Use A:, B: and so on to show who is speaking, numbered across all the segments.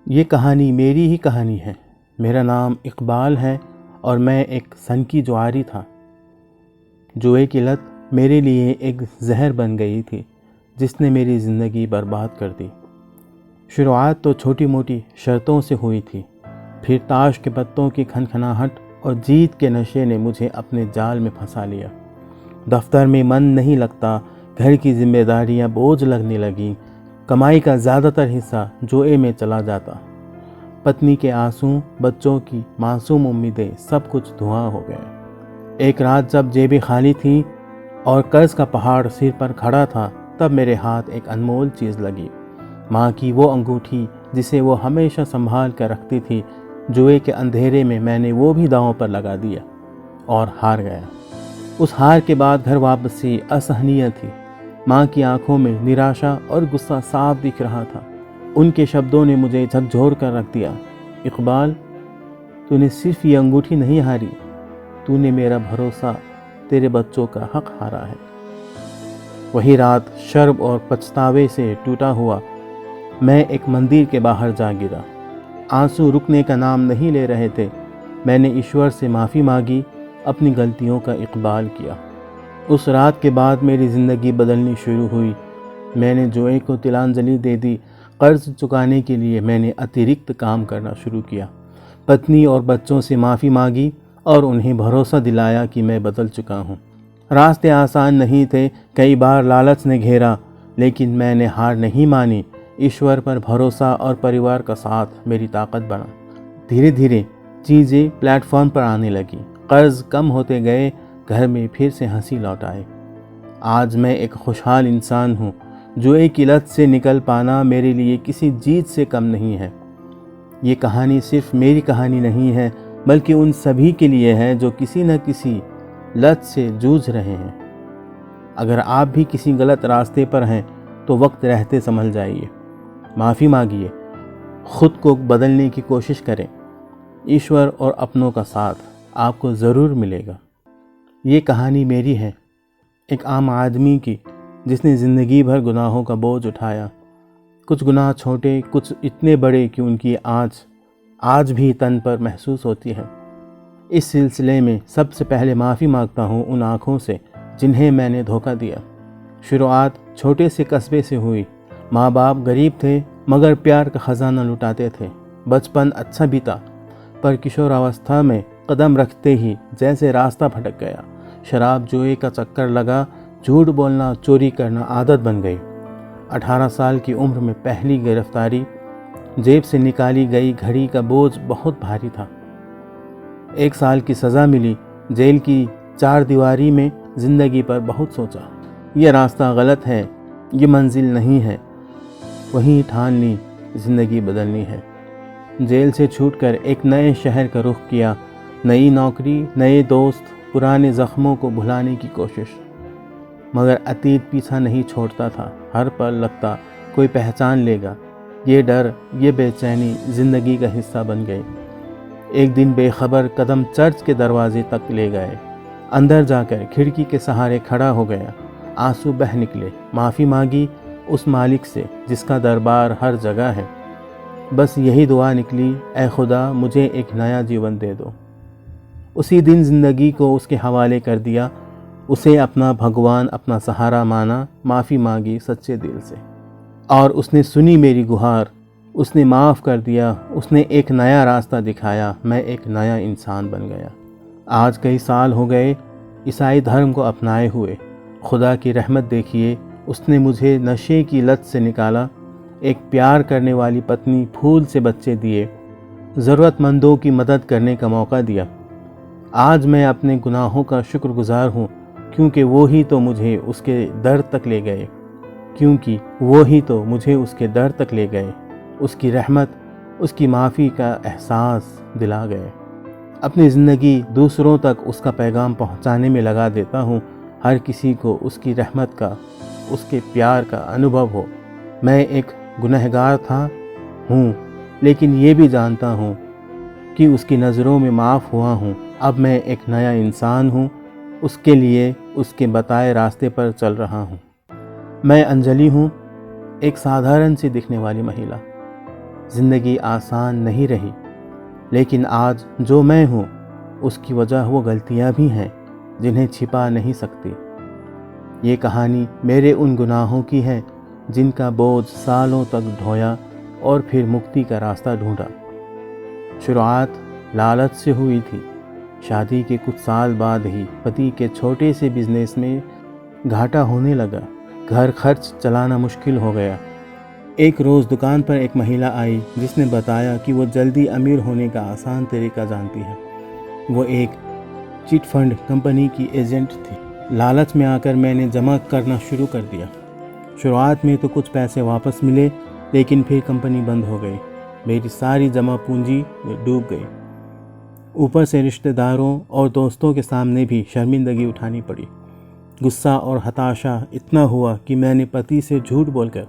A: ये कहानी मेरी ही कहानी है। मेरा नाम इकबाल है और मैं एक सनकी जुआरी था। जुए की लत मेरे लिए एक जहर बन गई थी जिसने मेरी ज़िंदगी बर्बाद कर दी। शुरुआत तो छोटी मोटी शर्तों से हुई थी, फिर ताश के पत्तों की खनखनाहट और जीत के नशे ने मुझे अपने जाल में फंसा लिया। दफ्तर में मन नहीं लगता, घर की जिम्मेदारियां बोझ लगने लगीं, कमाई का ज़्यादातर हिस्सा जुए में चला जाता। पत्नी के आंसू, बच्चों की मासूम उम्मीदें, सब कुछ धुआं हो गया। एक रात जब जेबें खाली थीं और कर्ज का पहाड़ सिर पर खड़ा था, तब मेरे हाथ एक अनमोल चीज़ लगी। माँ की वो अंगूठी जिसे वो हमेशा संभाल कर रखती थी। जुए के अंधेरे में मैंने वो भी दांव पर लगा दिया और हार गया। उस हार के बाद घर वापसी असहनीय थी। माँ की आंखों में निराशा और गुस्सा साफ दिख रहा था। उनके शब्दों ने मुझे झकझोर कर रख दिया। इकबाल, तूने सिर्फ ये अंगूठी नहीं हारी, तूने मेरा भरोसा, तेरे बच्चों का हक हारा है। वही रात शर्म और पछतावे से टूटा हुआ मैं एक मंदिर के बाहर जा गिरा। आंसू रुकने का नाम नहीं ले रहे थे। मैंने ईश्वर से माफ़ी मांगी, अपनी गलतियों का इकबाल किया। उस रात के बाद मेरी ज़िंदगी बदलनी शुरू हुई। मैंने जुए को तिलांजलि दे दी। कर्ज चुकाने के लिए मैंने अतिरिक्त काम करना शुरू किया। पत्नी और बच्चों से माफ़ी मांगी और उन्हें भरोसा दिलाया कि मैं बदल चुका हूँ। रास्ते आसान नहीं थे, कई बार लालच ने घेरा, लेकिन मैंने हार नहीं मानी। ईश्वर पर भरोसा और परिवार का साथ मेरी ताकत बना। धीरे धीरे चीज़ें प्लेटफॉर्म पर आने लगी। कर्ज कम होते गए, घर में फिर से हंसी लौट आए। आज मैं एक खुशहाल इंसान हूँ। जुए की लत से निकल पाना मेरे लिए किसी जीत से कम नहीं है। ये कहानी सिर्फ मेरी कहानी नहीं है, बल्कि उन सभी के लिए है जो किसी न किसी लत से जूझ रहे हैं। अगर आप भी किसी गलत रास्ते पर हैं तो वक्त रहते संभल जाइए, माफ़ी मांगिए, खुद को बदलने की कोशिश करें। ईश्वर और अपनों का साथ आपको ज़रूर मिलेगा। ये कहानी मेरी है, एक आम आदमी की, जिसने ज़िंदगी भर गुनाहों का बोझ उठाया। कुछ गुनाह छोटे, कुछ इतने बड़े कि उनकी आज भी तन पर महसूस होती है। इस सिलसिले में सबसे पहले माफ़ी मांगता हूँ उन आँखों से जिन्हें मैंने धोखा दिया। शुरुआत छोटे से कस्बे से हुई। माँ बाप गरीब थे मगर प्यार का ख़जाना लुटाते थे। बचपन अच्छा बीता, पर किशोरावस्था में कदम रखते ही जैसे रास्ता भटक गया। शराब, जुए का चक्कर लगा, झूठ बोलना, चोरी करना आदत बन गई। 18 साल की उम्र में पहली गिरफ्तारी। जेब से निकाली गई घड़ी का बोझ बहुत भारी था। 1 साल की सज़ा मिली। जेल की 4 दीवारी में ज़िंदगी पर बहुत सोचा। यह रास्ता गलत है, ये मंजिल नहीं है। वहीं ठान ली, ज़िंदगी बदलनी है। जेल से छूटकर एक नए शहर का रुख किया। नई नौकरी, नए दोस्त, पुराने ज़ख्मों को भुलाने की कोशिश। मगर अतीत पीछा नहीं छोड़ता था। हर पल लगता कोई पहचान लेगा। ये डर, ये बेचैनी ज़िंदगी का हिस्सा बन गए। एक दिन बेखबर कदम चर्च के दरवाजे तक ले गए। अंदर जाकर खिड़की के सहारे खड़ा हो गया। आंसू बह निकले। माफ़ी मांगी उस मालिक से जिसका दरबार हर जगह है। बस यही दुआ निकली, ऐ खुदा मुझे एक नया जीवन दे दो। उसी दिन ज़िंदगी को उसके हवाले कर दिया। उसे अपना भगवान, अपना सहारा माना। माफ़ी मांगी सच्चे दिल से और उसने सुनी मेरी गुहार। उसने माफ़ कर दिया। उसने एक नया रास्ता दिखाया। मैं एक नया इंसान बन गया। आज कई साल हो गए ईसाई धर्म को अपनाए हुए। खुदा की रहमत देखिए, उसने मुझे नशे की लत से निकाला। एक प्यार करने वाली पत्नी, फूल से बच्चे दिए, ज़रूरतमंदों की मदद करने का मौका दिया। आज मैं अपने गुनाहों का शुक्रगुज़ार हूँ, क्योंकि वो ही तो मुझे उसके दर तक ले गए। उसकी रहमत, उसकी माफ़ी का एहसास दिला गए। अपनी ज़िंदगी दूसरों तक उसका पैगाम पहुँचाने में लगा देता हूँ। हर किसी को उसकी रहमत का, उसके प्यार का अनुभव हो। मैं एक गुनहगार हूँ, लेकिन ये भी जानता हूँ कि उसकी नज़रों में माफ़ हुआ हूँ। अब मैं एक नया इंसान हूँ। उसके लिए उसके बताए रास्ते पर चल रहा हूँ। मैं अंजलि हूँ, एक साधारण सी दिखने वाली महिला। ज़िंदगी आसान नहीं रही, लेकिन आज जो मैं हूँ उसकी वजह वो गलतियाँ भी हैं जिन्हें छिपा नहीं सकती। ये कहानी मेरे उन गुनाहों की है जिनका बोझ सालों तक ढोया और फिर मुक्ति का रास्ता ढूंढा। शुरुआत लालच से हुई थी। शादी के कुछ साल बाद ही पति के छोटे से बिजनेस में घाटा होने लगा। घर खर्च चलाना मुश्किल हो गया। एक रोज़ दुकान पर एक महिला आई जिसने बताया कि वो जल्दी अमीर होने का आसान तरीका जानती है। वो एक चिट फंड कंपनी की एजेंट थी। लालच में आकर मैंने जमा करना शुरू कर दिया। शुरुआत में तो कुछ पैसे वापस मिले, लेकिन फिर कंपनी बंद हो गई। मेरी सारी जमा पूंजी डूब गई। ऊपर से रिश्तेदारों और दोस्तों के सामने भी शर्मिंदगी उठानी पड़ी। गुस्सा और हताशा इतना हुआ कि मैंने पति से झूठ बोलकर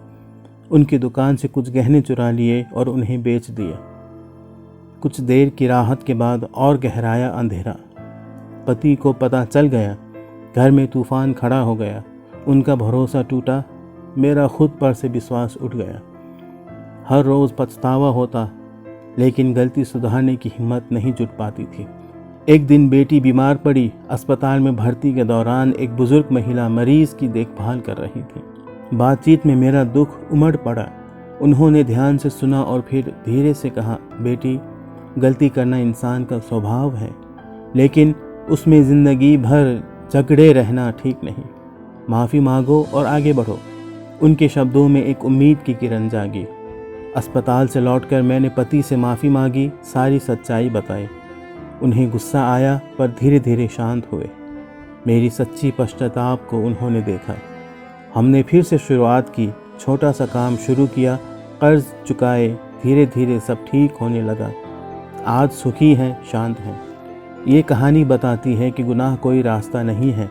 A: उनकी दुकान से कुछ गहने चुरा लिए और उन्हें बेच दिए। कुछ देर की राहत के बाद और गहराया अंधेरा। पति को पता चल गया। घर में तूफान खड़ा हो गया। उनका भरोसा टूटा। मेरा खुद पर से विश्वास उठ गया। हर रोज़ पछतावा होता, लेकिन गलती सुधारने की हिम्मत नहीं जुट पाती थी। एक दिन बेटी बीमार पड़ी। अस्पताल में भर्ती के दौरान एक बुजुर्ग महिला मरीज की देखभाल कर रही थी। बातचीत में मेरा दुख उमड़ पड़ा। उन्होंने ध्यान से सुना और फिर धीरे से कहा, बेटी, गलती करना इंसान का स्वभाव है, लेकिन उसमें ज़िंदगी भर जकड़े रहना ठीक नहीं। माफ़ी मांगो और आगे बढ़ो। उनके शब्दों में एक उम्मीद की किरण जागी। अस्पताल से लौटकर मैंने पति से माफ़ी मांगी, सारी सच्चाई बताई। उन्हें गुस्सा आया, पर धीरे धीरे शांत हुए। मेरी सच्ची पश्चाताप को उन्होंने देखा। हमने फिर से शुरुआत की। छोटा सा काम शुरू किया, कर्ज चुकाए। धीरे धीरे सब ठीक होने लगा। आज सुखी हैं, शांत हैं। ये कहानी बताती है कि गुनाह कोई रास्ता नहीं है।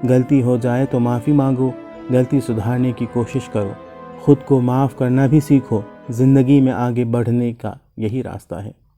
A: गलती हो जाए तो माफ़ी मांगो, गलती सुधारने की कोशिश करो, खुद को माफ़ करना भी सीखो। ज़िंदगी में आगे बढ़ने का यही रास्ता है।